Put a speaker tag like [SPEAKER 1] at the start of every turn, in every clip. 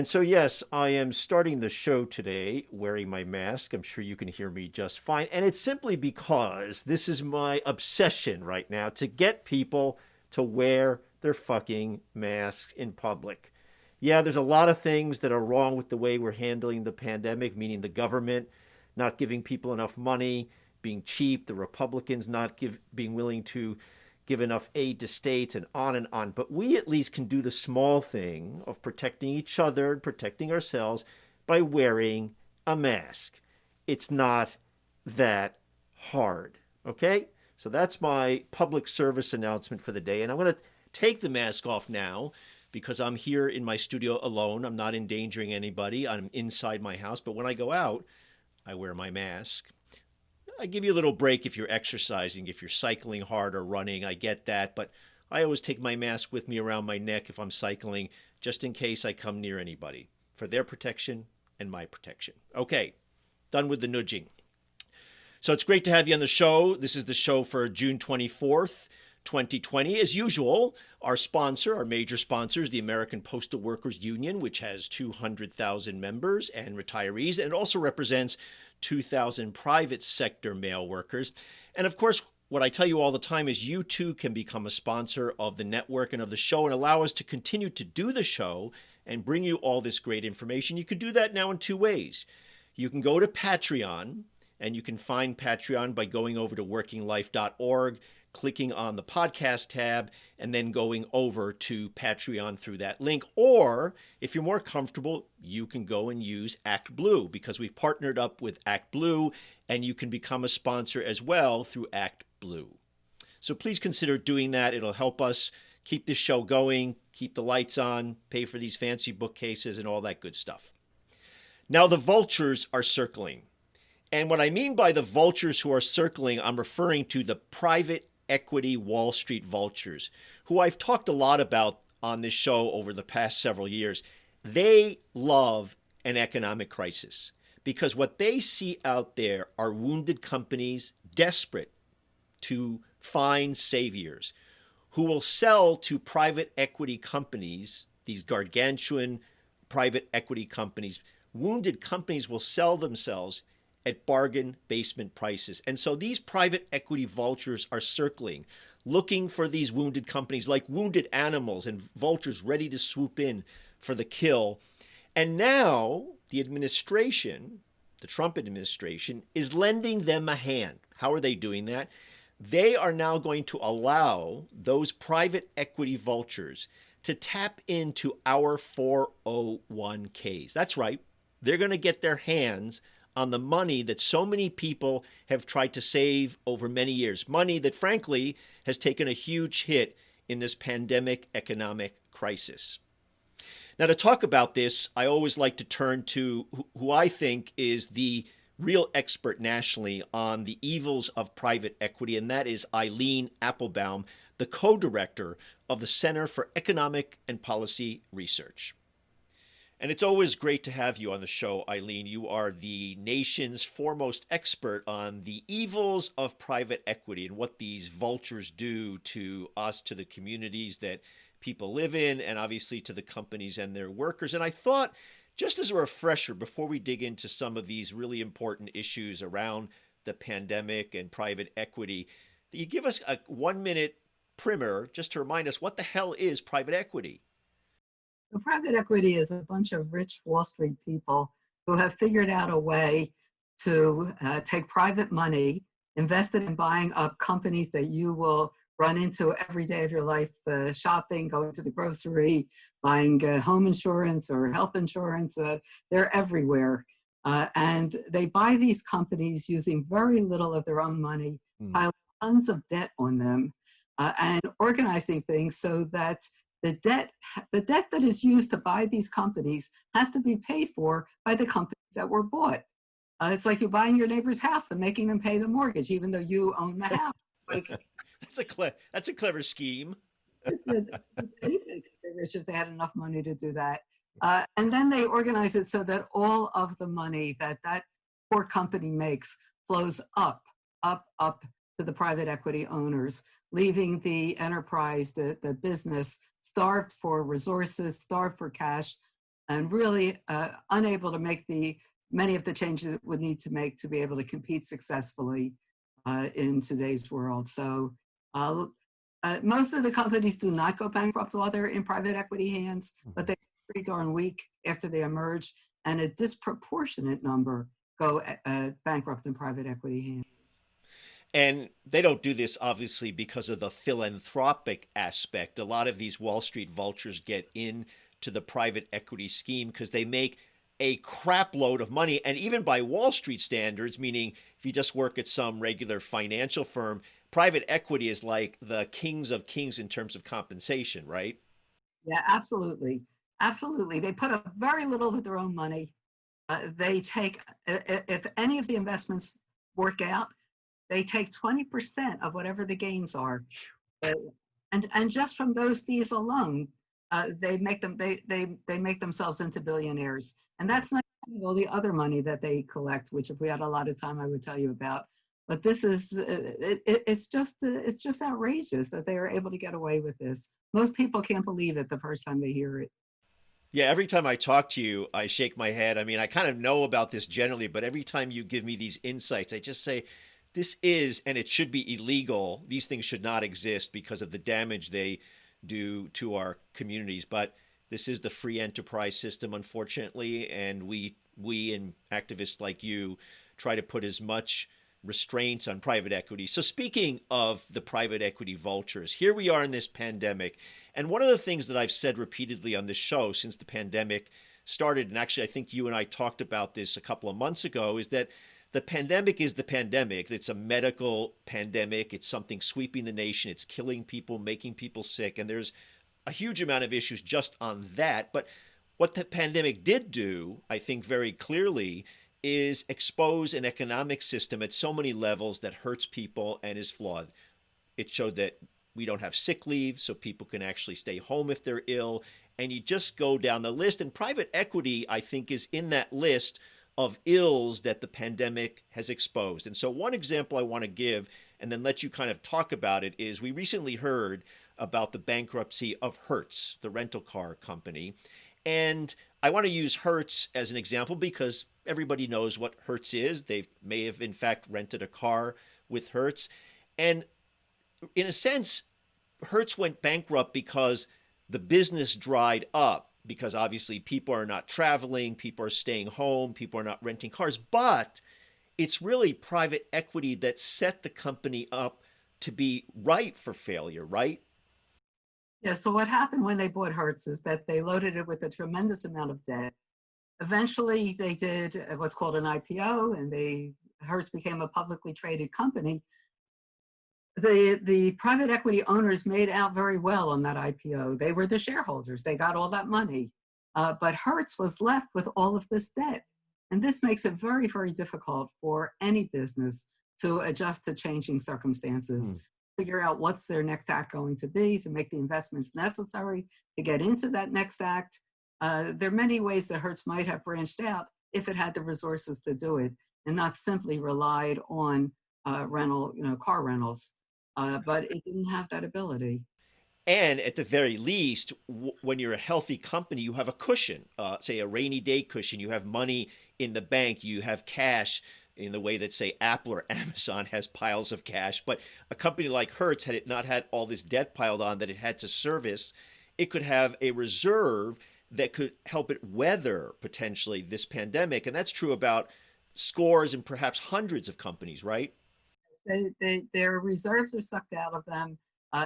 [SPEAKER 1] And so, yes, I am starting the show today wearing my mask. I'm sure you can hear me just fine. And it's simply because this is my obsession right now to get people to wear their fucking masks in public. Yeah, there's a lot of things that are wrong with the way we're handling the pandemic, meaning the government not giving people enough money, being cheap, the Republicans not being willing to give enough aid to states, and on and on. But we at least can do the small thing of protecting each other and protecting ourselves by wearing a mask. It's not that hard. Okay? So that's my public service announcement for the day. And I'm going to take the mask off now because I'm here in my studio alone. I'm not endangering anybody. I'm inside my house. But when I go out, I wear my mask. I give you a little break if you're exercising, if you're cycling hard or running. I get that, but I always take my mask with me around my neck if I'm cycling, just in case I come near anybody, for their protection and my protection. Okay, done with the nudging. So it's great to have you on the show. This is the show for June 24th, 2020. As usual, our sponsor, our major sponsor is the American Postal Workers Union, which has 200,000 members and retirees, and it also represents 2,000 private sector mail workers. And of course, what I tell you all the time is you too can become a sponsor of the network and of the show and allow us to continue to do the show and bring you all this great information. You can do that now in two ways. You can go to Patreon, and you can find Patreon by going over to workinglife.org, clicking on the podcast tab, and then going over to Patreon through that link. Or if you're more comfortable, you can go and use ActBlue because we've partnered up with ActBlue, and you can become a sponsor as well through ActBlue. So please consider doing that. It'll help us keep this show going, keep the lights on, pay for these fancy bookcases and all that good stuff. Now the vultures are circling. And what I mean by the vultures who are circling, I'm referring to the private equity Wall Street vultures, who I've talked a lot about on this show over the past several years. They love an economic crisis because what they see out there are wounded companies desperate to find saviors who will sell to private equity companies, these gargantuan private equity companies. Wounded companies will sell themselves at bargain basement prices. And so these private equity vultures are circling, looking for these wounded companies like wounded animals and vultures ready to swoop in for the kill. And now the administration, the Trump administration, is lending them a hand. How are they doing that? They are now going to allow those private equity vultures to tap into our 401ks. That's right. They're going to get their hands on the money that so many people have tried to save over many years. Money that, frankly, has taken a huge hit in this pandemic economic crisis. Now, to talk about this, I always like to turn to who I think is the real expert nationally on the evils of private equity, and that is Eileen Appelbaum, the co-director of the Center for Economic and Policy Research. And it's always great to have you on the show, Eileen. You are the nation's foremost expert on the evils of private equity and what these vultures do to us, to the communities that people live in, and obviously to the companies and their workers. And I thought, just as a refresher, before we dig into some of these really important issues around the pandemic and private equity, that you give us a 1-minute primer just to remind us what the hell is private equity?
[SPEAKER 2] So private equity is a bunch of rich Wall Street people who have figured out a way to take private money, invest it in buying up companies that you will run into every day of your life, shopping, going to the grocery, buying home insurance or health insurance. They're everywhere. And they buy these companies using very little of their own money, pile tons of debt on them, and organizing things so that the debt that is used to buy these companies has to be paid for by the companies that were bought. It's like you're buying your neighbor's house and making them pay the mortgage, even though you own the house. Like
[SPEAKER 1] that's a clever scheme.
[SPEAKER 2] Anything could be rich if they had enough money to do that. And then they organize it so that all of the money that poor company makes flows up to the private equity owners, leaving the enterprise, the business, starved for resources, starved for cash, and really unable to make many of the changes it would need to make to be able to compete successfully in today's world. So most of the companies do not go bankrupt while they're in private equity hands, but they're pretty darn weak after they emerge, and a disproportionate number go bankrupt in private equity hands.
[SPEAKER 1] And they don't do this obviously because of the philanthropic aspect. A lot of these Wall Street vultures get into the private equity scheme because they make a crap load of money. And even by Wall Street standards, meaning if you just work at some regular financial firm, private equity is like the kings of kings in terms of compensation, right?
[SPEAKER 2] Yeah, absolutely. Absolutely. They put up very little of their own money. They take, if any of the investments work out, they take 20% of whatever the gains are. Uh, and just from those fees alone, they make themselves into billionaires. And that's not all the other money that they collect, which if we had a lot of time, I would tell you about. But this is, it's just outrageous that they are able to get away with this. Most people can't believe it the first time they hear it.
[SPEAKER 1] Yeah, every time I talk to you, I shake my head. I mean, I kind of know about this generally, but every time you give me these insights, I just say, this is, and it should be illegal. These things should not exist because of the damage they do to our communities. But this is the free enterprise system, unfortunately, and we and activists like you try to put as much restraints on private equity. So speaking of the private equity vultures, here we are in this pandemic. And one of the things that I've said repeatedly on this show since the pandemic started, and actually I think you and I talked about this a couple of months ago, is that the pandemic is the pandemic. It's a medical pandemic. It's something sweeping the nation. It's killing people, making people sick. And there's a huge amount of issues just on that. But what the pandemic did do, I think very clearly, is expose an economic system at so many levels that hurts people and is flawed. It showed that we don't have sick leave, so people can actually stay home if they're ill. And you just go down the list. And private equity, I think, is in that list of ills that the pandemic has exposed. And so one example I want to give, and then let you kind of talk about it, is we recently heard about the bankruptcy of Hertz, the rental car company. And I want to use Hertz as an example because everybody knows what Hertz is. They may have, in fact, rented a car with Hertz. And in a sense, Hertz went bankrupt because the business dried up, because obviously people are not traveling, people are staying home, people are not renting cars. But it's really private equity that set the company up to be ripe for failure, right?
[SPEAKER 2] Yeah, so what happened when they bought Hertz is that they loaded it with a tremendous amount of debt. Eventually, they did what's called an IPO, and Hertz became a publicly traded company. The private equity owners made out very well on that IPO. They were the shareholders. They got all that money. But Hertz was left with all of this debt. And this makes it very, very difficult for any business to adjust to changing circumstances, figure out what's their next act going to be, to make the investments necessary to get into that next act. There are many ways that Hertz might have branched out if it had the resources to do it and not simply relied on car rentals. But it didn't have that ability.
[SPEAKER 1] And at the very least, when you're a healthy company, you have a cushion, say a rainy day cushion. You have money in the bank. You have cash in the way that, say, Apple or Amazon has piles of cash. But a company like Hertz, had it not had all this debt piled on that it had to service, it could have a reserve that could help it weather potentially this pandemic. And that's true about scores and perhaps hundreds of companies, right?
[SPEAKER 2] Their reserves are sucked out of them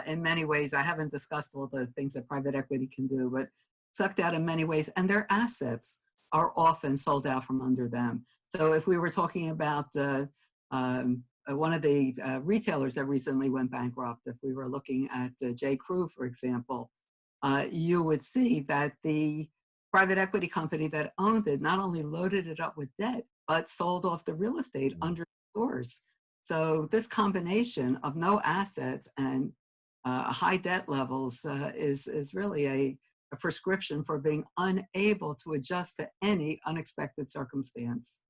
[SPEAKER 2] in many ways. I haven't discussed all the things that private equity can do, but sucked out in many ways. And their assets are often sold out from under them. So if we were talking about one of the retailers that recently went bankrupt, if we were looking at J. Crew, for example, you would see that the private equity company that owned it not only loaded it up with debt, but sold off the real estate under stores. So this combination of no assets and high debt levels is really a prescription for being unable to adjust to any unexpected circumstance.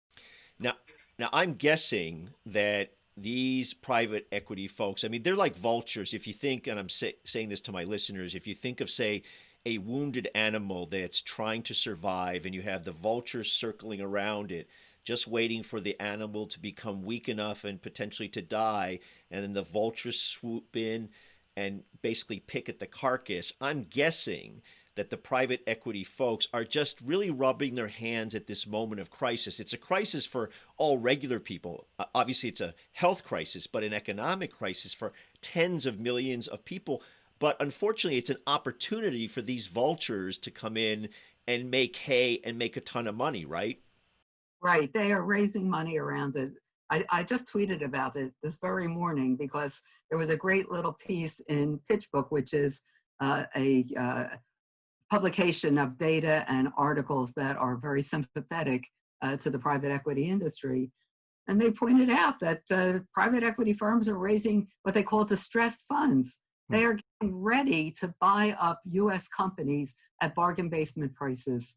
[SPEAKER 1] Now, now I'm guessing that these private equity folks, I mean, they're like vultures. If you think, and I'm saying this to my listeners, if you think of, say, a wounded animal that's trying to survive, and you have the vultures circling around it, just waiting for the animal to become weak enough and potentially to die, and then the vultures swoop in and basically pick at the carcass. I'm guessing that the private equity folks are just really rubbing their hands at this moment of crisis. It's a crisis for all regular people. Obviously, it's a health crisis, but an economic crisis for tens of millions of people. But unfortunately, it's an opportunity for these vultures to come in and make hay and make a ton of money, right?
[SPEAKER 2] Right. They are raising money around it. I just tweeted about it this very morning because there was a great little piece in PitchBook, which is a publication of data and articles that are very sympathetic to the private equity industry. And they pointed out that private equity firms are raising what they call distressed funds. They are getting ready to buy up US companies at bargain basement prices.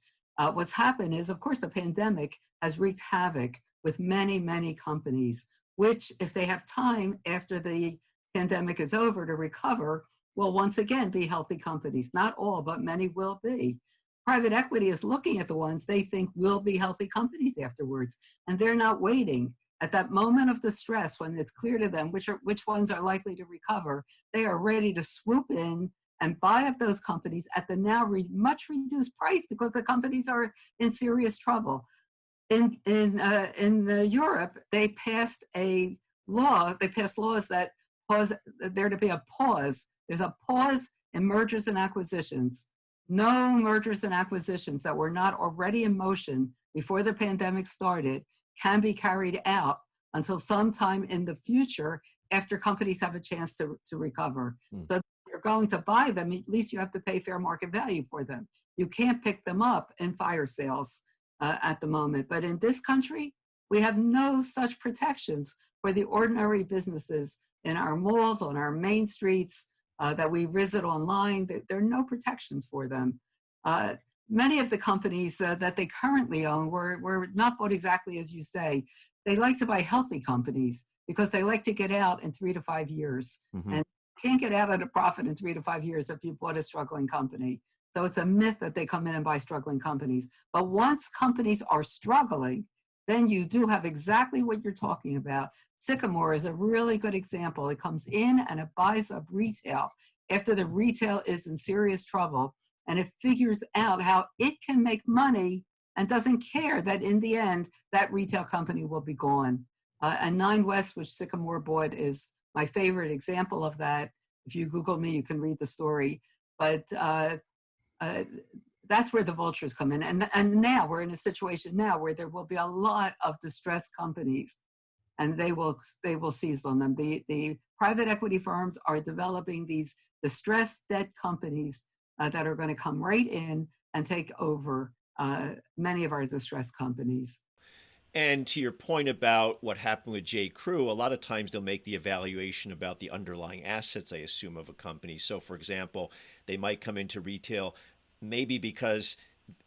[SPEAKER 2] What's happened is, of course, the pandemic has wreaked havoc with many, many companies, which, if they have time after the pandemic is over to recover, will once again be healthy companies. Not all, but many will be. Private equity is looking at the ones they think will be healthy companies afterwards, and they're not waiting. At that moment of distress, when it's clear to them which ones are likely to recover, they are ready to swoop in and buy up those companies at the now much reduced price because the companies are in serious trouble. In Europe, they passed a law. They passed laws that cause there to be a pause. There's a pause in mergers and acquisitions. No mergers and acquisitions that were not already in motion before the pandemic started can be carried out until sometime in the future after companies have a chance to recover. So if you're going to buy them, at least you have to pay fair market value for them. You can't pick them up in fire sales at the moment. But in this country, we have no such protections for the ordinary businesses in our malls, on our main streets that we visit online. There are no protections for them. Many of the companies that they currently own were not bought exactly as you say. They like to buy healthy companies because they like to get out in 3 to 5 years.
[SPEAKER 1] Mm-hmm.
[SPEAKER 2] And you can't get out at a profit in 3 to 5 years if you bought a struggling company. So it's a myth that they come in and buy struggling companies. But once companies are struggling, then you do have exactly what you're talking about. Sycamore is a really good example. It comes in and it buys up retail after the retail is in serious trouble, and it figures out how it can make money and doesn't care that in the end, that retail company will be gone. And 9 West, which Sycamore bought, is my favorite example of that. If you Google me, you can read the story. But that's where the vultures come in. And now we're in a situation now where there will be a lot of distressed companies, and they will seize on them. The private equity firms are developing these distressed debt companies that are going to come right in and take over many of our distressed companies.
[SPEAKER 1] And to your point about what happened with J. Crew, a lot of times they'll make the evaluation about the underlying assets, I assume, of a company. So, for example, they might come into retail maybe because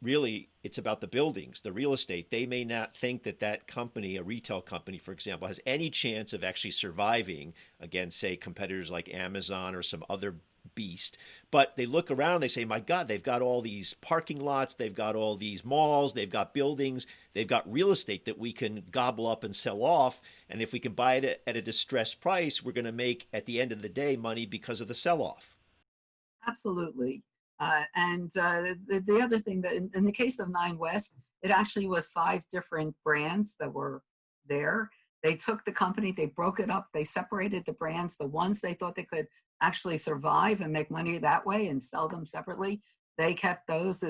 [SPEAKER 1] really it's about the buildings, the real estate. They may not think that that company, a retail company, for example, has any chance of actually surviving against, say, competitors like Amazon or some other beast. But they look around, they say, my God, they've got all these parking lots, they've got all these malls, they've got buildings, they've got real estate that we can gobble up and sell off. And if we can buy it at a distressed price, we're going to make, at the end of the day, money because of the sell-off.
[SPEAKER 2] Absolutely. The other thing that in the case of 9 West, it actually was 5 different brands that were there. They took the company, they broke it up, they separated the brands, the ones they thought they could actually survive and make money that way and sell them separately. They kept those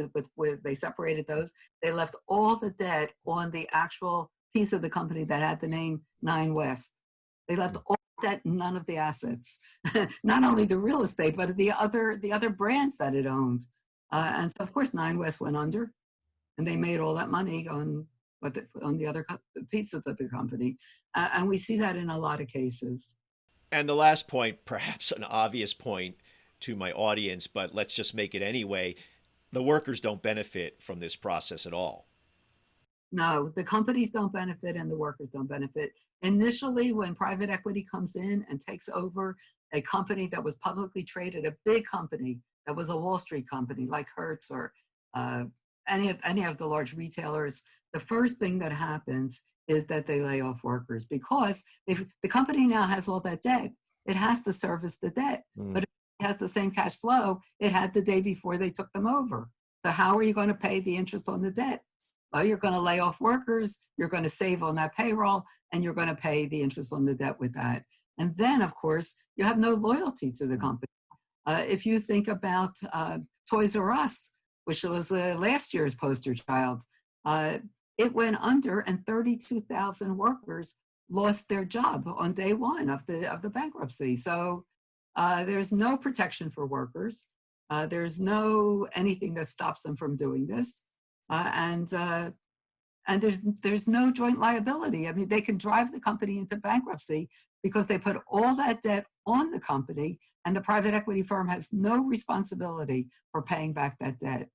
[SPEAKER 2] they separated those. They left all the debt on the actual piece of the company that had the name 9 West. They left all debt, none of the assets, not only the real estate, but the other brands that it owned. And so of course 9 West went under, and they made all that money on the other pieces of the company. And we see that in a lot of cases.
[SPEAKER 1] And the last point, perhaps an obvious point to my audience, but let's just make it anyway. The workers don't benefit from this process at all.
[SPEAKER 2] No, the companies don't benefit and the workers don't benefit. Initially, when private equity comes in and takes over a company that was publicly traded, a big company, that was a Wall Street company like Hertz or uh, any of the large retailers, the first thing that happens is that they lay off workers because if the company now has all that debt, it has to service the debt.
[SPEAKER 1] Mm.
[SPEAKER 2] But if it has the same cash flow it had the day before they took them over. So how are you going to pay the interest on the debt? Well, you're going to lay off workers, you're going to save on that payroll, and you're going to pay the interest on the debt with that. And then, of course, you have no loyalty to the company. If you think about Toys R Us, which was last year's poster child, it went under and 32,000 workers lost their job on day one of the bankruptcy. So there's no protection for workers. There's no anything that stops them from doing this. And there's no joint liability. I mean, they can drive the company into bankruptcy because they put all that debt on the company and the private equity firm has no responsibility for paying back that debt.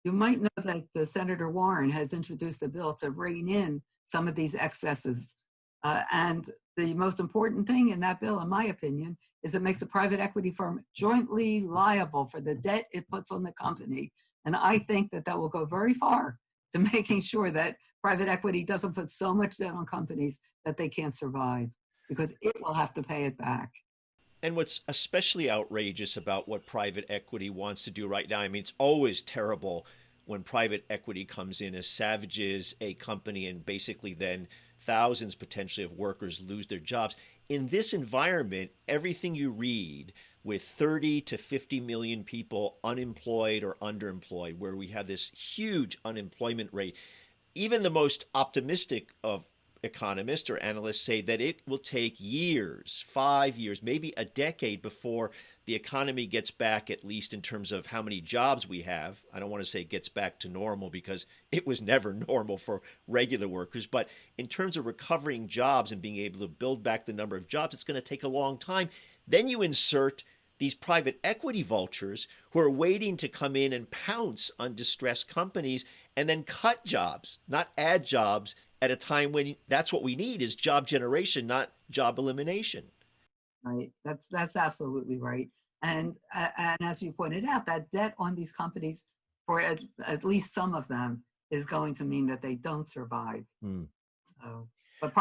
[SPEAKER 2] You might know that Senator Warren has introduced a bill to rein in some of these excesses. And the most important thing in that bill, in my opinion, is it makes the private equity firm jointly liable for the debt it puts on the company. And I think that will go very far to making sure that private equity doesn't put so much debt on companies that they can't survive, because it will have to pay it back.
[SPEAKER 1] And what's especially outrageous about what private equity wants to do right now, I mean, it's always terrible when private equity comes in as savages a company and basically then thousands potentially of workers lose their jobs. In this environment, everything you read with 30 to 50 million people unemployed or underemployed, where we have this huge unemployment rate, even the most optimistic of economists or analysts say that it will take years, 5 years, maybe a decade before the economy gets back, at least in terms of how many jobs we have. I don't want to say gets back to normal because it was never normal for regular workers, but in terms of recovering jobs and being able to build back the number of jobs, it's going to take a long time. Then you insert these private equity vultures who are waiting to come in and pounce on distressed companies and then cut jobs, not add jobs, at a time when that's what we need is job generation, not job elimination.
[SPEAKER 2] Right. That's absolutely right. And as you pointed out, that debt on these companies, for at least some of them, is going to mean that they don't survive. So, but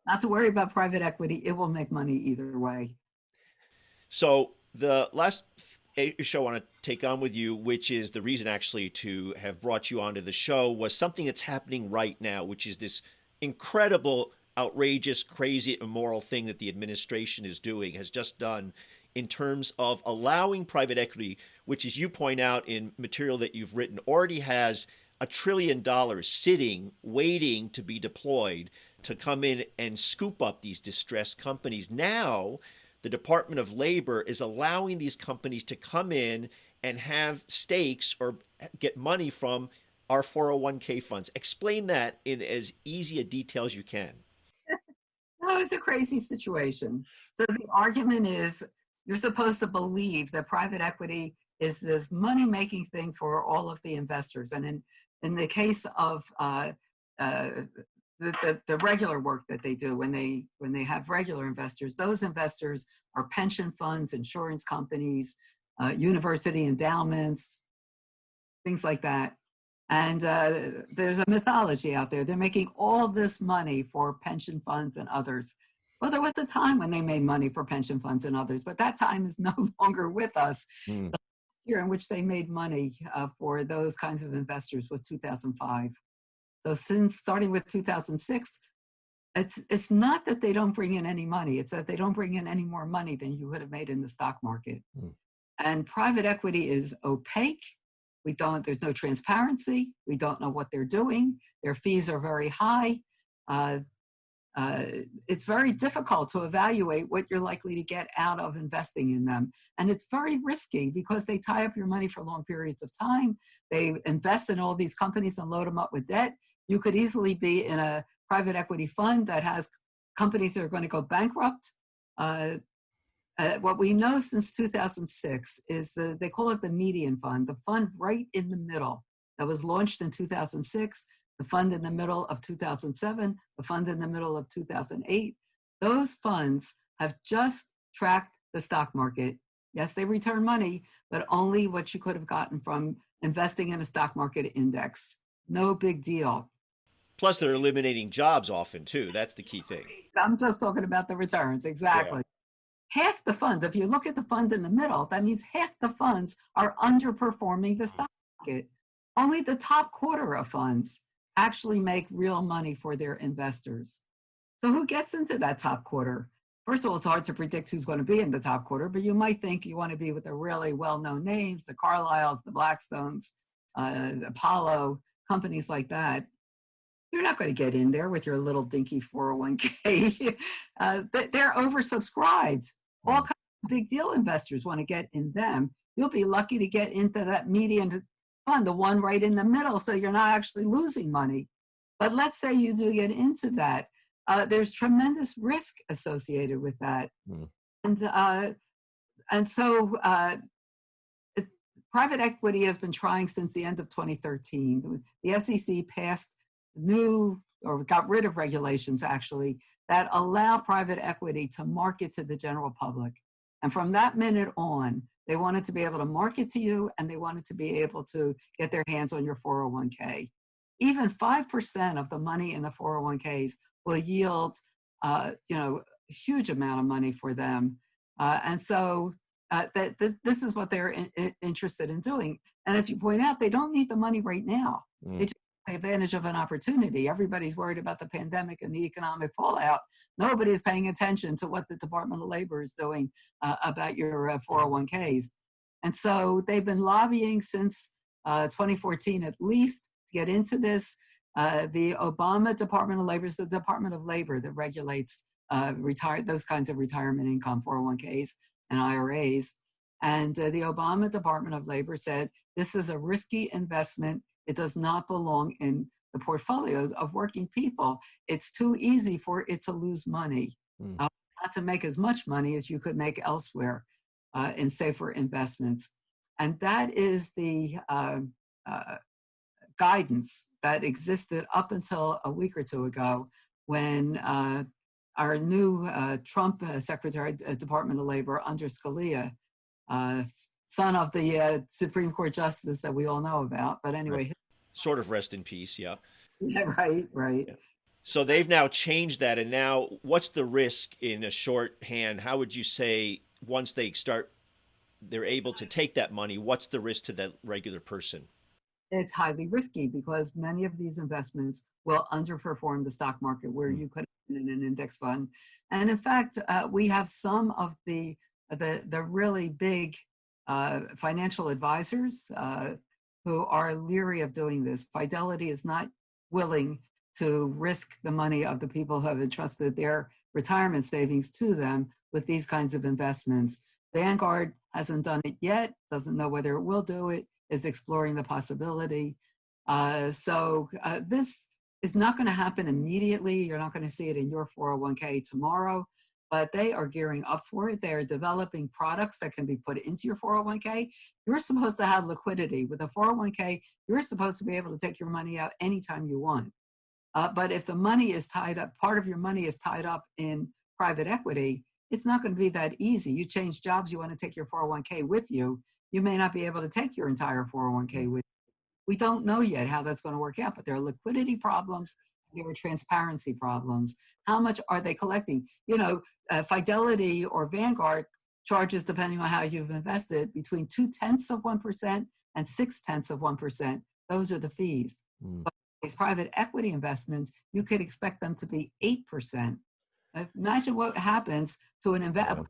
[SPEAKER 2] not to worry about private equity, it will make money either way.
[SPEAKER 1] So the last issue I want to take on with you, which is the reason actually to have brought you onto the show, was something that's happening right now, which is this incredible, outrageous, crazy, immoral thing that the administration is doing, has just done, in terms of allowing private equity, which, as you point out in material that you've written, already has $1 trillion sitting, waiting to be deployed to come in and scoop up these distressed companies. Now, the Department of Labor is allowing these companies to come in and have stakes or get money from our 401k funds. Explain that in as easy a detail as you can.
[SPEAKER 2] No, it's a crazy situation. So the argument is you're supposed to believe that private equity is this money-making thing for all of the investors. And in the case of the regular work that they do when they have regular investors, those investors are pension funds, insurance companies, university endowments, things like that. And there's a mythology out there. They're making all this money for pension funds and others. Well, there was a time when they made money for pension funds and others, but that time is no longer with us. The year in which they made money for those kinds of investors was 2005. So since starting with 2006, it's not that they don't bring in any money. It's that they don't bring in any more money than you would have made in the stock market. And private equity is opaque. There's no transparency. We don't know what they're doing. Their fees are very high. It's very difficult to evaluate what you're likely to get out of investing in them. And it's very risky because they tie up your money for long periods of time. They invest in all these companies and load them up with debt. You could easily be in a private equity fund that has companies that are going to go bankrupt. What we know since 2006 is they call it the median fund, the fund right in the middle that was launched in 2006, the fund in the middle of 2007, the fund in the middle of 2008. Those funds have just tracked the stock market Yes, they return money, but only what you could have gotten from investing in a stock market index. No big deal.
[SPEAKER 1] Plus, they're eliminating jobs often too. That's the key thing.
[SPEAKER 2] I'm just talking about the returns.
[SPEAKER 1] Yeah.
[SPEAKER 2] Exactly. Half the funds, if you look at the fund in the middle, that means half the funds are underperforming the stock market. Only the top quarter of funds actually make real money for their investors. So who gets into that top quarter? First of all, it's hard to predict who's going to be in the top quarter, but you might think you want to be with the really well-known names, the Carlyles, the Blackstones, Apollo, companies like that. You're not going to get in there with your little dinky 401k. They're oversubscribed. All
[SPEAKER 1] Mm.
[SPEAKER 2] kinds of big deal investors want to get in them. You'll be lucky to get into that median fund, the one right in the middle, so you're not actually losing money. But let's say you do get into that. There's tremendous risk associated with that.
[SPEAKER 1] Mm.
[SPEAKER 2] And so private equity has been trying since the end of 2013. The SEC passed new or got rid of regulations actually that allow private equity to market to the general public. And from that minute on, they wanted to be able to market to you and they wanted to be able to get their hands on your 401k. Even 5% of the money in the 401ks will yield, a huge amount of money for them. And so this is what they're interested in doing. And as you point out, they don't need the money right now. They just take advantage of an opportunity. Everybody's worried about the pandemic and the economic fallout. Nobody's paying attention to what the Department of Labor is doing about your 401ks. And so they've been lobbying since 2014 at least to get into this. The Obama Department of Labor is the Department of Labor that regulates those kinds of retirement income, 401ks and IRAs. And the Obama Department of Labor said, this is a risky investment. It does not belong in the portfolios of working people. It's too easy for it to lose money, not to make as much money as you could make elsewhere in safer investments. And that is the guidance that existed up until a week or two ago when our new Trump Secretary, Department of Labor under Scalia, son of the Supreme Court Justice that we all know about. But anyway.
[SPEAKER 1] Right. Sort of rest in peace, yeah.
[SPEAKER 2] Yeah, right.
[SPEAKER 1] Yeah. So they've now changed that. And now what's the risk in a shorthand? How would you say once they're able to take that money, what's the risk to the regular person?
[SPEAKER 2] It's highly risky because many of these investments will underperform the stock market where you could have been in an index fund. And in fact, we have some of the really big financial advisors who are leery of doing this. Fidelity is not willing to risk the money of the people who have entrusted their retirement savings to them with these kinds of investments. Vanguard hasn't done it yet, doesn't know whether it will do it, is exploring the possibility. So this is not going to happen immediately. You're not going to see it in your 401k tomorrow, but they are gearing up for it. They are developing products that can be put into your 401k. You're supposed to have liquidity. With a 401k, you're supposed to be able to take your money out anytime you want. But if the money is tied up, part of your money is tied up in private equity, it's not going to be that easy. You change jobs, you want to take your 401k with you, you may not be able to take your entire 401k with you. We don't know yet how that's going to work out, but there are liquidity problems, there are transparency problems. How much are they collecting? Fidelity or Vanguard charges, depending on how you've invested, between 0.2% and 0.6%. Those are the fees. But these private equity investments, you could expect them to be 8%. Imagine what happens to an investment.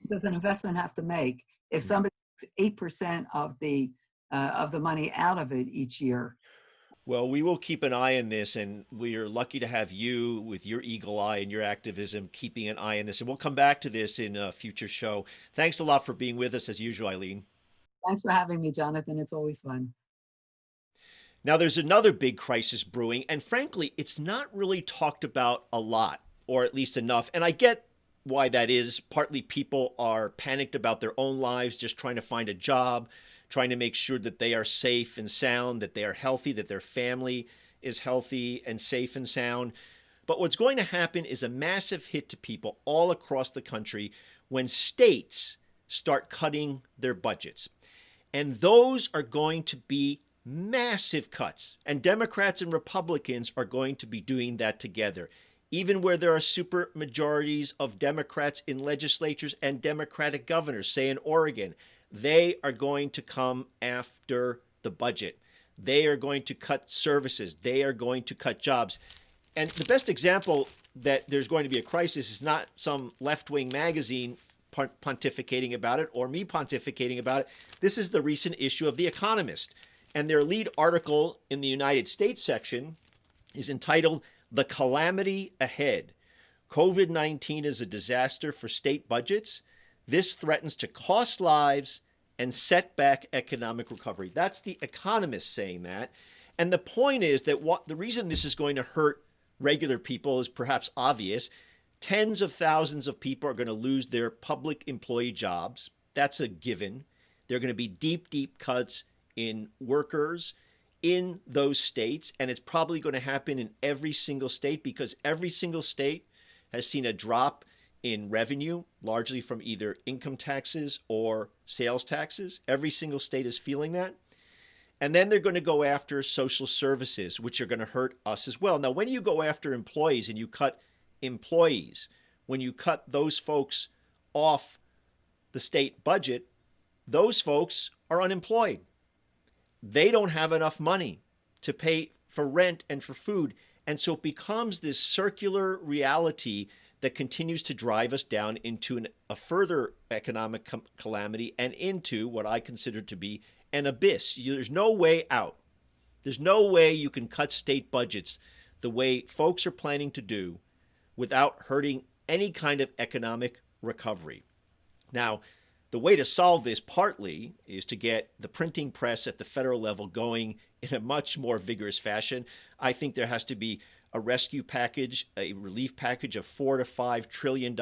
[SPEAKER 2] Does an investment have to make if somebody takes 8% of the money out of it each year?
[SPEAKER 1] Well, we will keep an eye on this, and we are lucky to have you with your eagle eye and your activism keeping an eye on this. And we'll come back to this in a future show. Thanks a lot for being with us as usual, Eileen.
[SPEAKER 2] Thanks for having me, Jonathan. It's always fun.
[SPEAKER 1] Now, there's another big crisis brewing, and frankly, it's not really talked about a lot, or at least enough. And I get why that is. Partly people are panicked about their own lives, just trying to find a job, trying to make sure that they are safe and sound, that they are healthy, that their family is healthy and safe and sound. But what's going to happen is a massive hit to people all across the country when states start cutting their budgets. And those are going to be massive cuts. And Democrats and Republicans are going to be doing that together. Even where there are super majorities of Democrats in legislatures and Democratic governors, say in Oregon, they are going to come after the budget. They are going to cut services. They are going to cut jobs. And the best example that there's going to be a crisis is not some left-wing magazine pontificating about it or me pontificating about it. This is the recent issue of The Economist. And their lead article in the United States section is entitled "The Calamity Ahead. COVID-19 is a disaster for state budgets. This threatens to cost lives and set back economic recovery." That's The Economist saying that. And the point is that the reason this is going to hurt regular people is perhaps obvious. Tens of thousands of people are going to lose their public employee jobs. That's a given. There are going to be deep, deep cuts in workers in those states. And it's probably going to happen in every single state because every single state has seen a drop in revenue, largely from either income taxes or sales taxes. Every single state is feeling that. And then they're going to go after social services, which are going to hurt us as well. Now, when you go after employees and you cut employees, when you cut those folks off the state budget, those folks are unemployed. They don't have enough money to pay for rent and for food. And so it becomes this circular reality that continues to drive us down into a further economic calamity and into what I consider to be an abyss. There's no way out. There's no way you can cut state budgets the way folks are planning to do without hurting any kind of economic recovery. Now, the way to solve this partly is to get the printing press at the federal level going in a much more vigorous fashion. I think there has to be a rescue package, a relief package of $4 to $5 trillion,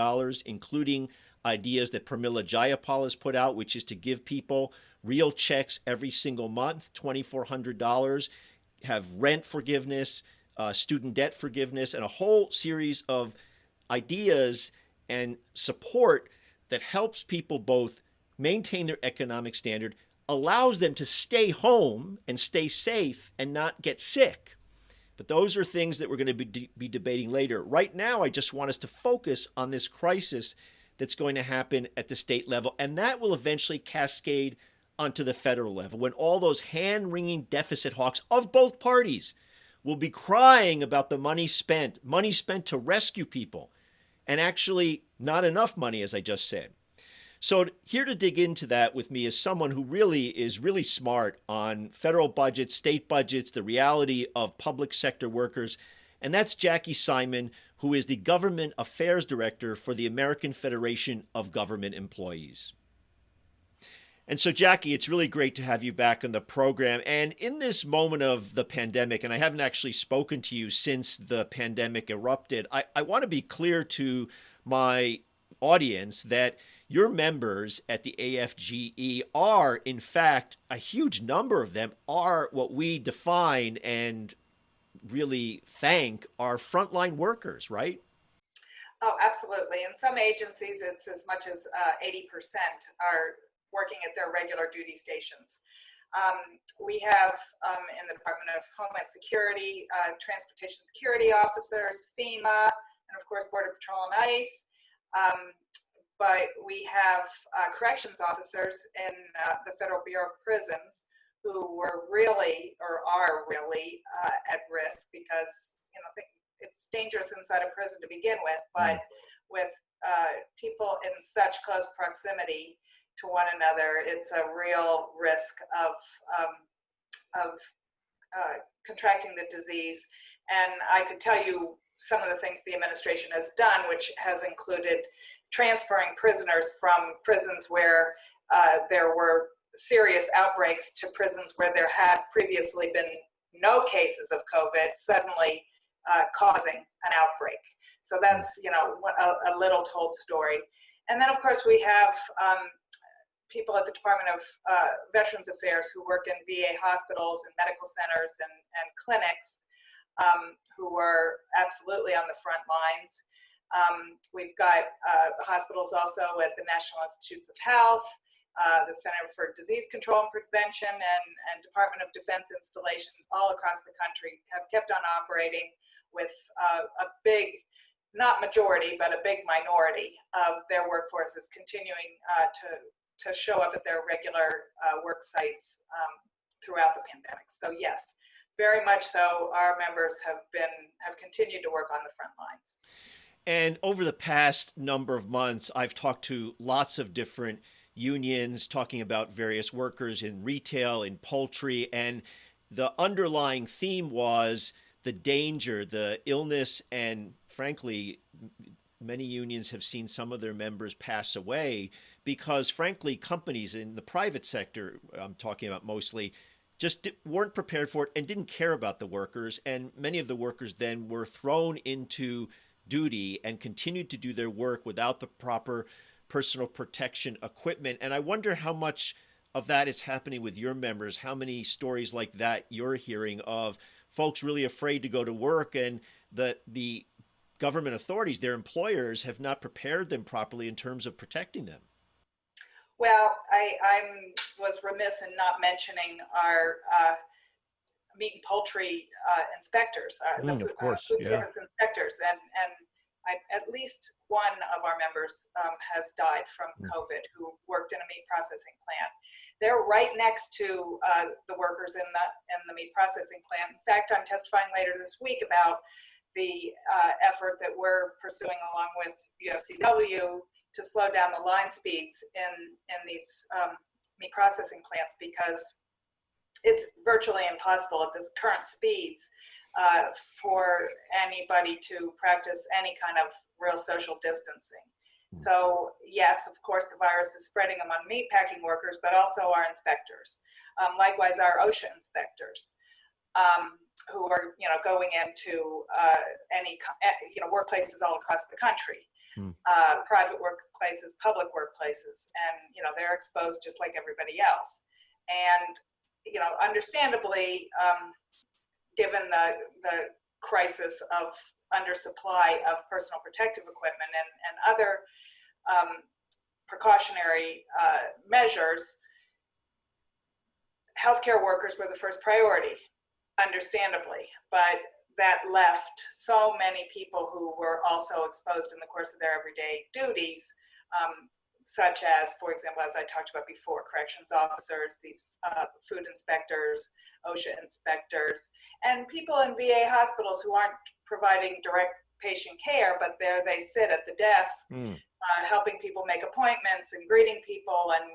[SPEAKER 1] including ideas that Pramila Jayapal has put out, which is to give people real checks every single month, $2,400, have rent forgiveness, student debt forgiveness, and a whole series of ideas and support that helps people both maintain their economic standard, allows them to stay home and stay safe and not get sick. But those are things that we're going to be debating later. Right now, I just want us to focus on this crisis that's going to happen at the state level, and that will eventually cascade onto the federal level when all those hand-wringing deficit hawks of both parties will be crying about the money spent to rescue people, and actually not enough money, as I just said. So here to dig into that with me is someone who is really smart on federal budgets, state budgets, the reality of public sector workers. And that's Jacque Simon, who is the Government Affairs Director for the American Federation of Government Employees. And so, Jacque, it's really great to have you back on the program. And in this moment of the pandemic, and I haven't actually spoken to you since the pandemic erupted, I want to be clear to my audience that your members at the AFGE are, in fact, a huge number of them are what we define and really thank our frontline workers, right?
[SPEAKER 3] Oh, absolutely. In some agencies, it's as much as 80% are working at their regular duty stations. We have in the Department of Homeland Security, transportation security officers, FEMA, and of course, Border Patrol and ICE. But we have corrections officers in the Federal Bureau of Prisons who are really at risk because it's dangerous inside a prison to begin with, but with people in such close proximity to one another, it's a real risk of contracting the disease. And I could tell you some of the things the administration has done, which has included transferring prisoners from prisons where there were serious outbreaks to prisons where there had previously been no cases of COVID, suddenly causing an outbreak. So that's, a little told story. And then, of course, we have people at the Department of Veterans Affairs who work in VA hospitals and medical centers and clinics who are absolutely on the front lines. We've got hospitals also at the National Institutes of Health, the Center for Disease Control and Prevention, and Department of Defense installations all across the country have kept on operating with a big, not majority, but a big minority of their workforces continuing to show up at their regular work sites throughout the pandemic. So yes, very much so. Our members have continued to work on the front lines.
[SPEAKER 1] And over the past number of months, I've talked to lots of different unions talking about various workers in retail, in poultry, and the underlying theme was the danger, the illness, and frankly, many unions have seen some of their members pass away because, frankly, companies in the private sector, I'm talking about mostly, just weren't prepared for it and didn't care about the workers. And many of the workers then were thrown into duty and continued to do their work without the proper personal protection equipment. And I wonder how much of that is happening with your members, how many stories like that you're hearing of folks really afraid to go to work and the government authorities, their employers, have not prepared them properly in terms of protecting them.
[SPEAKER 3] Well, I was remiss in not mentioning our meat and poultry inspectors, the
[SPEAKER 1] Of course,
[SPEAKER 3] food
[SPEAKER 1] yeah.
[SPEAKER 3] service inspectors, and at least one of our members has died from COVID who worked in a meat processing plant. They're right next to the workers in the meat processing plant. In fact, I'm testifying later this week about the effort that we're pursuing along with UFCW to slow down the line speeds in these meat processing plants, because it's virtually impossible at this current speeds for anybody to practice any kind of real social distancing. So yes, of course, the virus is spreading among meatpacking workers, but also our inspectors. Likewise, our OSHA inspectors, who are going into any workplaces all across the country, private workplaces, public workplaces, and they're exposed just like everybody else. And understandably, given the crisis of undersupply of personal protective equipment and other precautionary measures, healthcare workers were the first priority, understandably, but that left so many people who were also exposed in the course of their everyday duties, such as, for example, as I talked about before, corrections officers, these food inspectors, OSHA inspectors, and people in VA hospitals who aren't providing direct patient care, but there they sit at the desk, helping people make appointments and greeting people and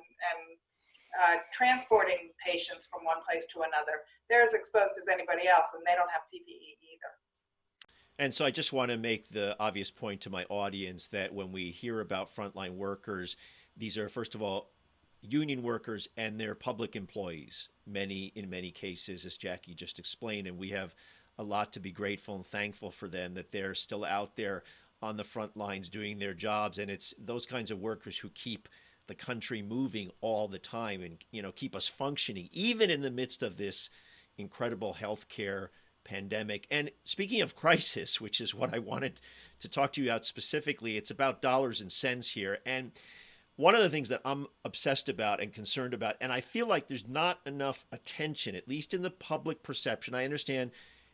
[SPEAKER 3] transporting patients from one place to another. They're as exposed as anybody else, and they don't have PPE either.
[SPEAKER 1] And so I just want to make the obvious point to my audience that when we hear about frontline workers, these are, first of all, union workers and they're public employees, in many cases, as Jacque just explained. And we have a lot to be grateful and thankful for them that they're still out there on the front lines doing their jobs. And it's those kinds of workers who keep the country moving all the time and keep us functioning, even in the midst of this incredible healthcare pandemic. And speaking of crisis, which is what I wanted to talk to you about specifically, it's about dollars and cents here. And one of the things that I'm obsessed about and concerned about, and I feel like there's not enough attention, at least in the public perception. I understand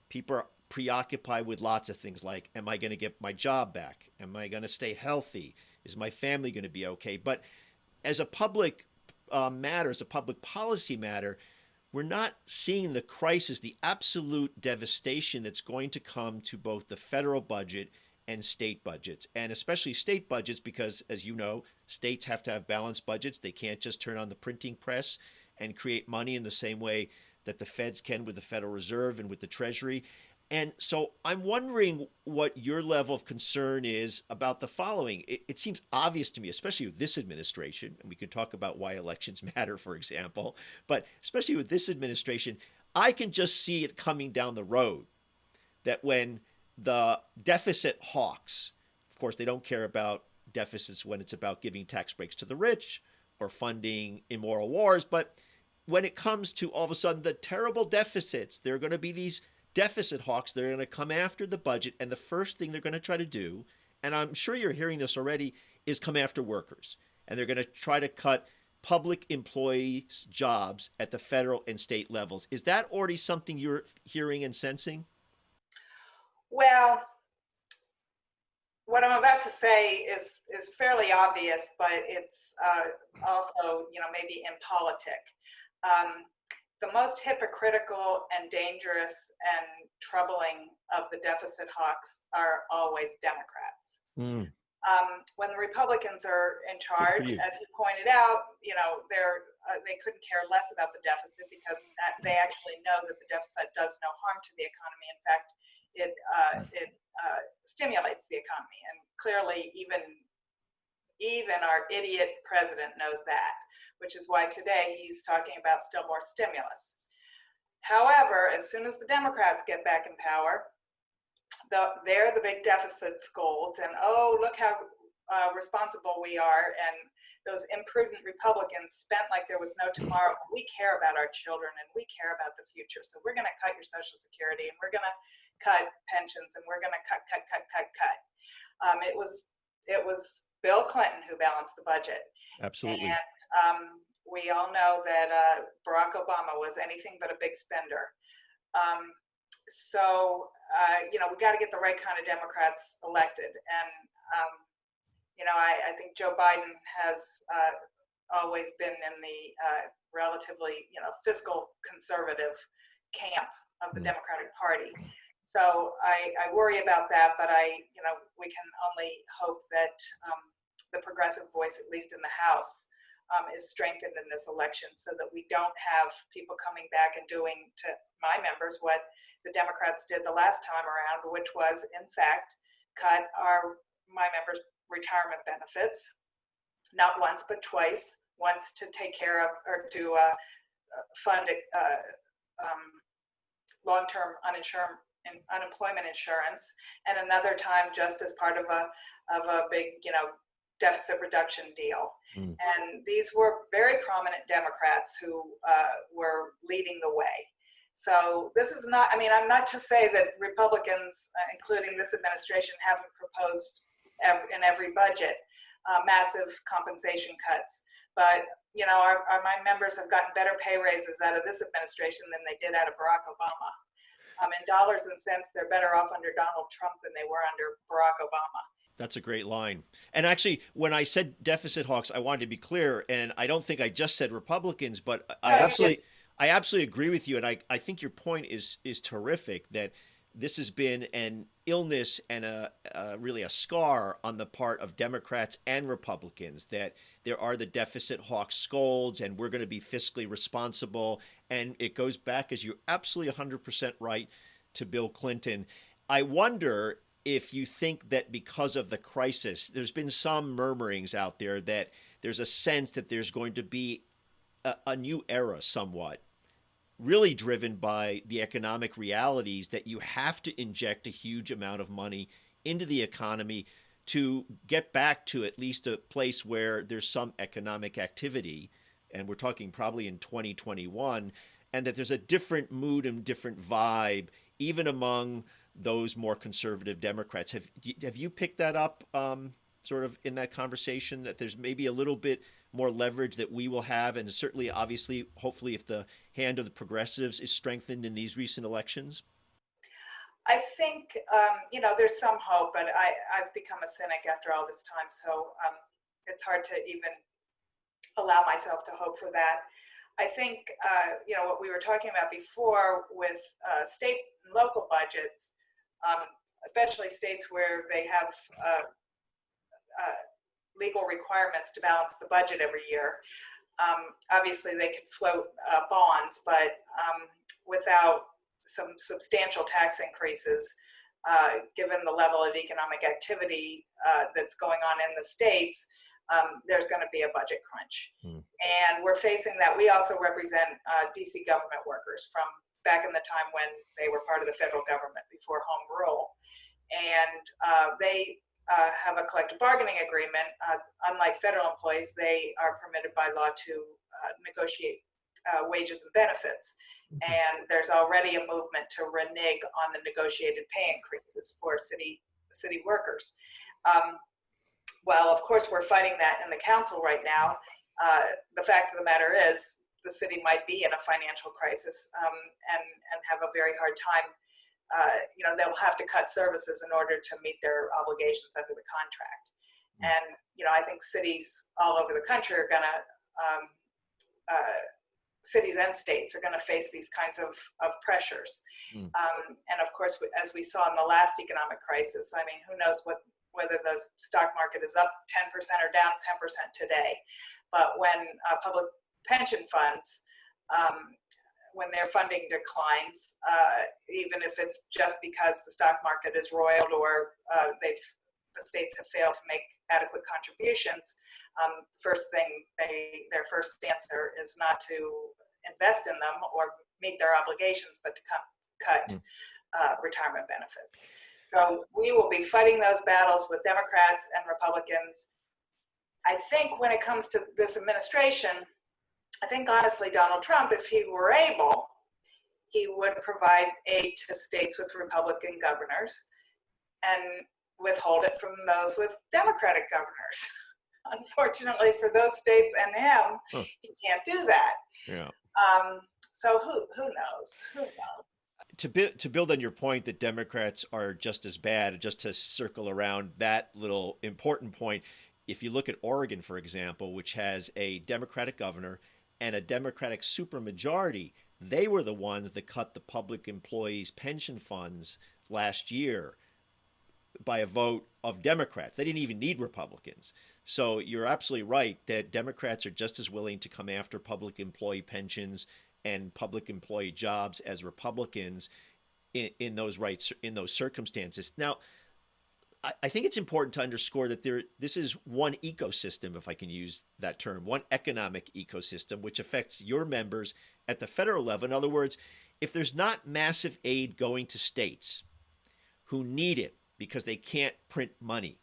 [SPEAKER 1] people are preoccupied with lots of things like, am I going to get my job back? Am I going to stay healthy? Is my family going to be okay? But as a public matter, as a public policy matter, we're not seeing the crisis, the absolute devastation that's going to come to both the federal budget and state budgets, and especially state budgets, because, as you know, states have to have balanced budgets. They can't just turn on the printing press and create money in the same way that the feds can with the Federal Reserve and with the Treasury. And so I'm wondering what your level of concern is about the following. It seems obvious to me, especially with this administration, and we could talk about why elections matter, for example, but especially with this administration, I can just see it coming down the road that when the deficit hawks, of course, they don't care about deficits when it's about giving tax breaks to the rich or funding immoral wars, but when it comes to all of a sudden the terrible deficits, there are going to be these deficit hawks. They're going to come after the budget, and the first thing they're going to try to do and I'm sure you're hearing this already, is come after workers. And they're going to try to cut public employees' jobs at the federal and state levels. Is that already something you're hearing and sensing?
[SPEAKER 3] Well, what I'm about to say is fairly obvious, but it's also, maybe impolitic. Um, the most hypocritical and dangerous and troubling of the deficit hawks are always Democrats.
[SPEAKER 1] Mm,
[SPEAKER 3] When the Republicans are in
[SPEAKER 1] good for
[SPEAKER 3] charge,
[SPEAKER 1] you.
[SPEAKER 3] as you pointed out, they couldn't care less about the deficit because they actually know that the deficit does no harm to the economy. In fact, it stimulates the economy, and clearly, even our idiot president knows that, which is why today he's talking about still more stimulus. However, as soon as the Democrats get back in power, they're the big deficit scolds, and oh, look how responsible we are, and those imprudent Republicans spent like there was no tomorrow. We care about our children and we care about the future, so we're going to cut your Social Security and we're going to cut pensions and we're going to cut. It was Bill Clinton who balanced the budget,
[SPEAKER 1] Absolutely.
[SPEAKER 3] and we all know that Barack Obama was anything but a big spender. We got to get the right kind of Democrats elected. And, I think Joe Biden has always been in the relatively, fiscal conservative camp of the Democratic Party. So I worry about that, but we can only hope that the progressive voice, at least in the House, is strengthened in this election so that we don't have people coming back and doing to my members what the Democrats did the last time around, which was, in fact, cut my members' retirement benefits, not once, but twice. Once to take care of or to fund long-term unemployment insurance, and another time just as part of a big, deficit reduction deal. And these were very prominent Democrats who were leading the way. So this is not, I'm not to say that Republicans, including this administration, haven't proposed in every budget massive compensation cuts. But, my members have gotten better pay raises out of this administration than they did out of Barack Obama. In dollars and cents, they're better off under Donald Trump than they were under Barack Obama.
[SPEAKER 1] That's a great line. And actually, when I said deficit hawks, I wanted to be clear, and I don't think I just said Republicans, but I absolutely agree with you, and I think your point is terrific, that this has been an illness and really a scar on the part of Democrats and Republicans, that there are the deficit hawk scolds, and we're going to be fiscally responsible. And it goes back, as you're absolutely 100% right, to Bill Clinton. I wonder if you think that because of the crisis, there's been some murmurings out there that there's a sense that there's going to be a new era somewhat, really driven by the economic realities, that you have to inject a huge amount of money into the economy to get back to at least a place where there's some economic activity. And we're talking probably in 2021, and that there's a different mood and different vibe, even among those more conservative Democrats. Have you picked that up sort of in that conversation, that there's maybe a little bit more leverage that we will have, and certainly, obviously, hopefully, if the hand of the progressives is strengthened in these recent elections?
[SPEAKER 3] I think, there's some hope, but I've become a cynic after all this time, so it's hard to even allow myself to hope for that. I think, what we were talking about before with state and local budgets, especially states where they have legal requirements to balance the budget every year. Obviously, they can float bonds, but without some substantial tax increases, given the level of economic activity that's going on in the states, there's going to be a budget crunch. And we're facing that. We also represent DC government workers from back in the time when they were part of the federal government before home rule. And they have a collective bargaining agreement. Unlike federal employees, they are permitted by law to negotiate wages and benefits. And there's already a movement to renege on the negotiated pay increases for city workers. Well, of course, we're fighting that in the council right now. The fact of the matter is, the city might be in a financial crisis and have a very hard time. They'll have to cut services in order to meet their obligations under the contract. And, I think cities all over the country are going to, cities and states are going to face these kinds of pressures. And of course, as we saw in the last economic crisis, I mean, who knows whether the stock market is up 10% or down 10% today. But when public pension funds, when their funding declines, even if it's just because the stock market is roiled or the states have failed to make adequate contributions, their first answer is not to invest in them or meet their obligations, but to cut retirement benefits. So we will be fighting those battles with Democrats and Republicans. I think when it comes to this administration, I think honestly, Donald Trump, if he were able, he would provide aid to states with Republican governors and withhold it from those with Democratic governors. Unfortunately for those states and him, he can't do that.
[SPEAKER 1] Yeah.
[SPEAKER 3] So who knows? Who knows?
[SPEAKER 1] To build on your point that Democrats are just as bad, just to circle around that little important point, if you look at Oregon, for example, which has a Democratic governor and a Democratic supermajority, they were the ones that cut the public employees' pension funds last year by a vote of Democrats. They didn't even need Republicans. So you're absolutely right that Democrats are just as willing to come after public employee pensions and public employee jobs as Republicans in those circumstances. Now, I think it's important to underscore that this is one ecosystem, if I can use that term, one economic ecosystem, which affects your members at the federal level. In other words, if there's not massive aid going to states who need it because they can't print money,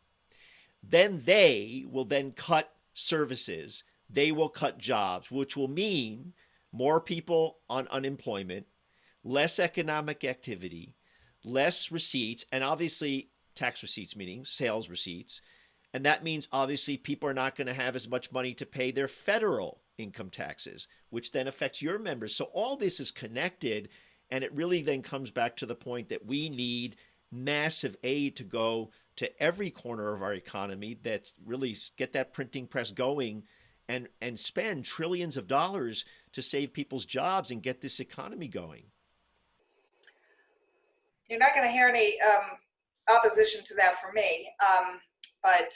[SPEAKER 1] then they will then cut services, they will cut jobs, which will mean more people on unemployment, less economic activity, less receipts, and obviously tax receipts, meaning sales receipts. And that means obviously people are not going to have as much money to pay their federal income taxes, which then affects your members. So all this is connected, and it really then comes back to the point that we need massive aid to go to every corner of our economy, that's really get that printing press going and spend trillions of dollars to save people's jobs and get this economy going.
[SPEAKER 3] You're not going to hear any opposition to that from me, but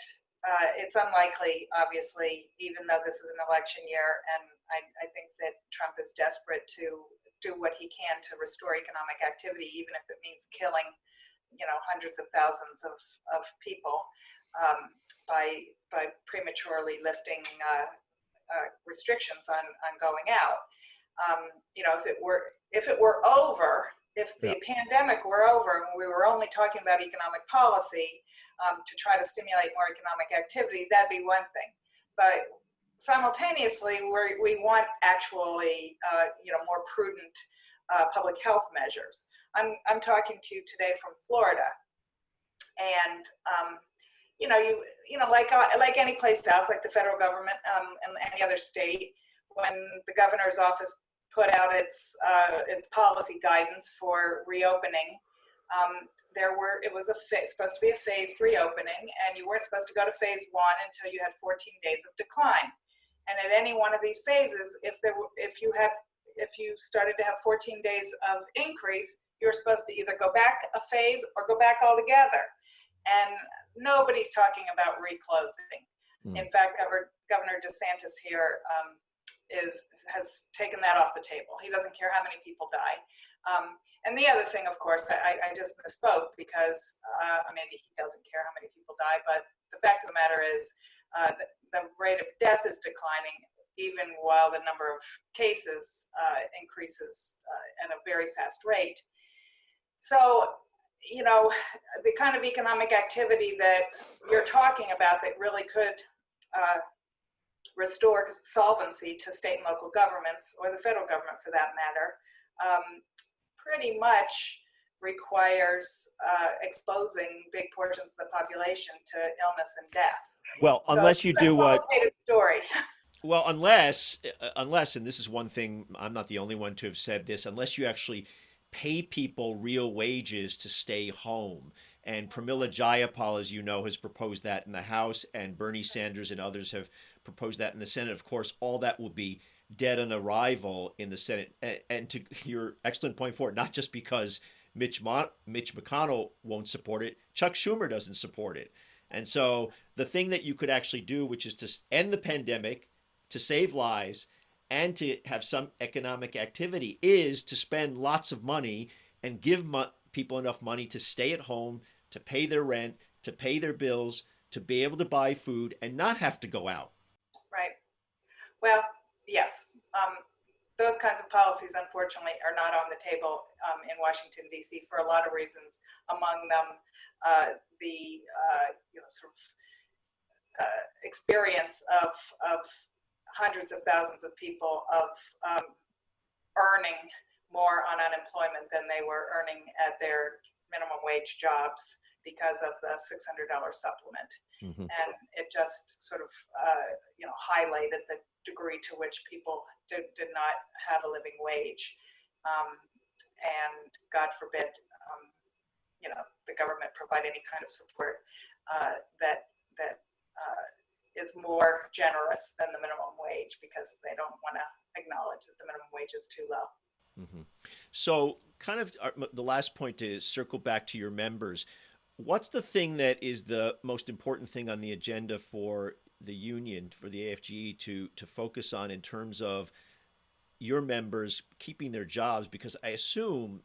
[SPEAKER 3] it's unlikely, obviously, even though this is an election year, and I think that Trump is desperate to do what he can to restore economic activity, even if it means killing hundreds of thousands of people by prematurely lifting restrictions on going out. If it were over, if the pandemic were over and we were only talking about economic policy to try to stimulate more economic activity, that'd be one thing. But simultaneously, we want actually more prudent public health measures. I'm talking to you today from Florida, and like any place else, like the federal government and any other state, when the governor's office put out its policy guidance for reopening, it was supposed to be a phased reopening, and you weren't supposed to go to phase 1 until you had 14 days of decline. And at any one of these phases, if you started to have 14 days of increase, you're supposed to either go back a phase or go back altogether. And nobody's talking about reclosing. In fact, Governor DeSantis here has taken that off the table. He doesn't care how many people die. And the other thing, of course, I just misspoke because maybe he doesn't care how many people die, but the fact of the matter is the rate of death is declining even while the number of cases increases at a very fast rate. So, the kind of economic activity that you're talking about that really could restore solvency to state and local governments, or the federal government for that matter, pretty much requires exposing big portions of the population to illness and death.
[SPEAKER 1] Well,
[SPEAKER 3] So
[SPEAKER 1] unless you
[SPEAKER 3] it's a
[SPEAKER 1] do what
[SPEAKER 3] qualitative story.
[SPEAKER 1] Well, unless, and this is one thing, I'm not the only one to have said this, unless you actually pay people real wages to stay home. And Pramila Jayapal, as you know, has proposed that in the House, and Bernie Sanders and others have proposed that in the Senate. Of course, all that will be dead on arrival in the Senate. And to your excellent point forward, not just because Mitch McConnell won't support it, Chuck Schumer doesn't support it. And so the thing that you could actually do, which is to end the pandemic, to save lives, and to have some economic activity, is to spend lots of money and give people enough money to stay at home, to pay their rent, to pay their bills, to be able to buy food and not have to go out.
[SPEAKER 3] Right. Well, yes. Those kinds of policies, unfortunately, are not on the table in Washington, D.C. for a lot of reasons. Among them, the sort of experience of hundreds of thousands of people of earning more on unemployment than they were earning at their minimum wage jobs because of the $600 supplement.
[SPEAKER 1] Mm-hmm.
[SPEAKER 3] And it just sort of, highlighted the degree to which people did not have a living wage. And God forbid, the government provide any kind of support that is more generous than the minimum wage, because they don't want to acknowledge that the minimum wage is too low.
[SPEAKER 1] Mm-hmm. So kind of the last point, to circle back to your members, what's the thing that is the most important thing on the agenda for the union, for the AFGE to focus on in terms of your members keeping their jobs? Because I assume,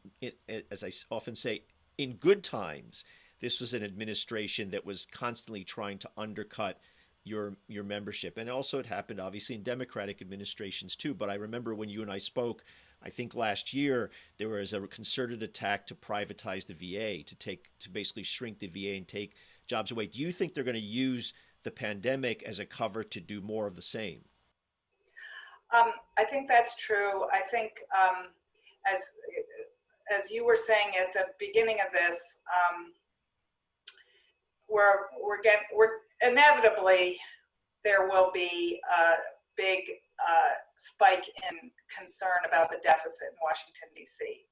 [SPEAKER 1] as I often say, in good times, this was an administration that was constantly trying to undercut your membership. And also it happened obviously in Democratic administrations too. But I remember when you and I spoke, I think last year, there was a concerted attack to privatize the VA, to basically shrink the VA and take jobs away. Do you think they're going to use the pandemic as a cover to do more of the same?
[SPEAKER 3] I think that's true. I think as you were saying at the beginning of this, we're inevitably, there will be a big spike in concern about the deficit in Washington, D.C.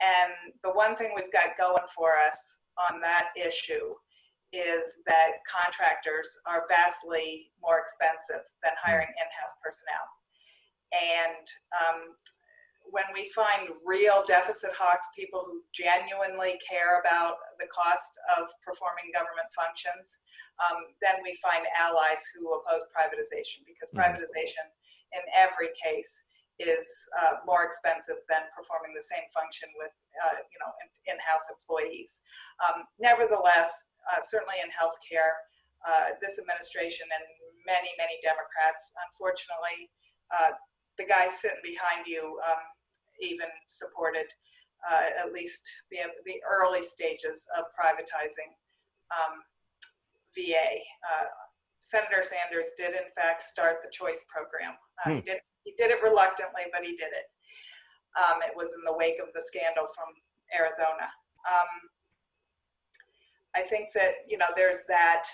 [SPEAKER 3] And the one thing we've got going for us on that issue is that contractors are vastly more expensive than hiring in-house personnel. And when we find real deficit hawks, people who genuinely care about the cost of performing government functions, then we find allies who oppose privatization, because privatization in every case is more expensive than performing the same function with in-house employees. Nevertheless, certainly in healthcare, this administration and many, many Democrats, unfortunately, the guy sitting behind you even supported at least the early stages of privatizing VA. Senator Sanders did in fact start the choice program. He did it reluctantly, but he did it. It was in the wake of the scandal from Arizona. I think that, there's that.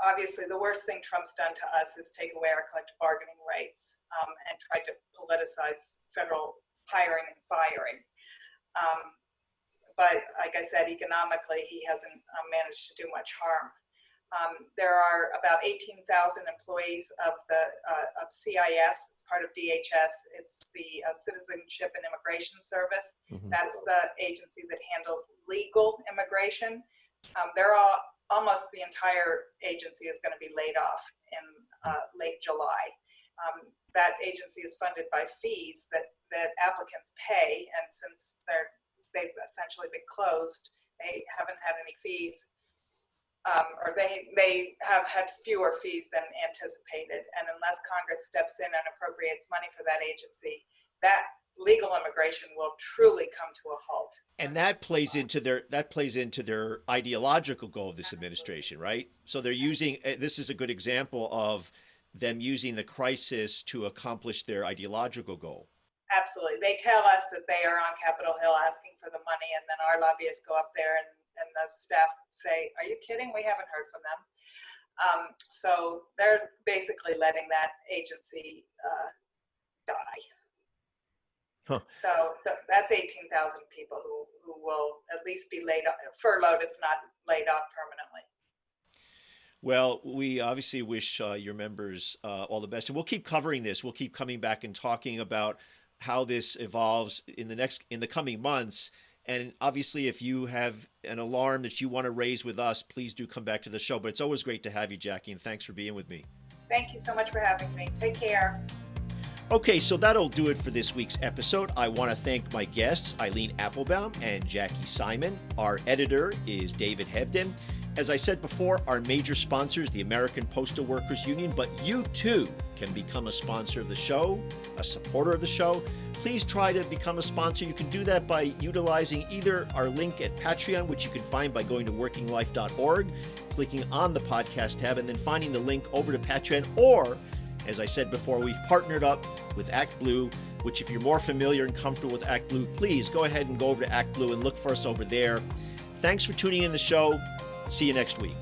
[SPEAKER 3] Obviously, the worst thing Trump's done to us is take away our collective bargaining rights and try to politicize federal hiring and firing. But like I said, economically, he hasn't managed to do much harm. There are about 18,000 employees of CIS. It's part of DHS. It's the Citizenship and Immigration Service. Mm-hmm. That's the agency that handles legal immigration. Almost the entire agency is going to be laid off in late July. That agency is funded by fees that applicants pay, and since they've essentially been closed, they haven't had any fees, or they have had fewer fees than anticipated. And unless Congress steps in and appropriates money for that agency, that legal immigration will truly come to a halt.
[SPEAKER 1] And that plays into their ideological goal of this administration, right? So they're using, this is a good example of them using the crisis to accomplish their ideological goal.
[SPEAKER 3] Absolutely. They tell us that they are on Capitol Hill asking for the money, and then our lobbyists go up there and the staff say, are you kidding? We haven't heard from them. So they're basically letting that agency die.
[SPEAKER 1] Huh.
[SPEAKER 3] So that's 18,000 people who will at least be furloughed, if not laid off permanently.
[SPEAKER 1] Well, we obviously wish your members all the best, and we'll keep covering this. We'll keep coming back and talking about how this evolves in the coming months. And obviously, if you have an alarm that you want to raise with us, please do come back to the show. But it's always great to have you, Jacque, and thanks for being with me.
[SPEAKER 3] Thank you so much for having me. Take care.
[SPEAKER 1] Okay, so that'll do it for this week's episode. I want to thank my guests, Eileen Appelbaum and Jacque Simon. Our editor is David Hebden. As I said before, our major sponsors, the American Postal Workers Union, but you too can become a sponsor of the show, a supporter of the show. Please try to become a sponsor. You can do that by utilizing either our link at Patreon, which you can find by going to workinglife.org, clicking on the podcast tab, and then finding the link over to Patreon. Or, as I said before, we've partnered up with ActBlue, which if you're more familiar and comfortable with ActBlue, please go ahead and go over to ActBlue and look for us over there. Thanks for tuning in the show. See you next week.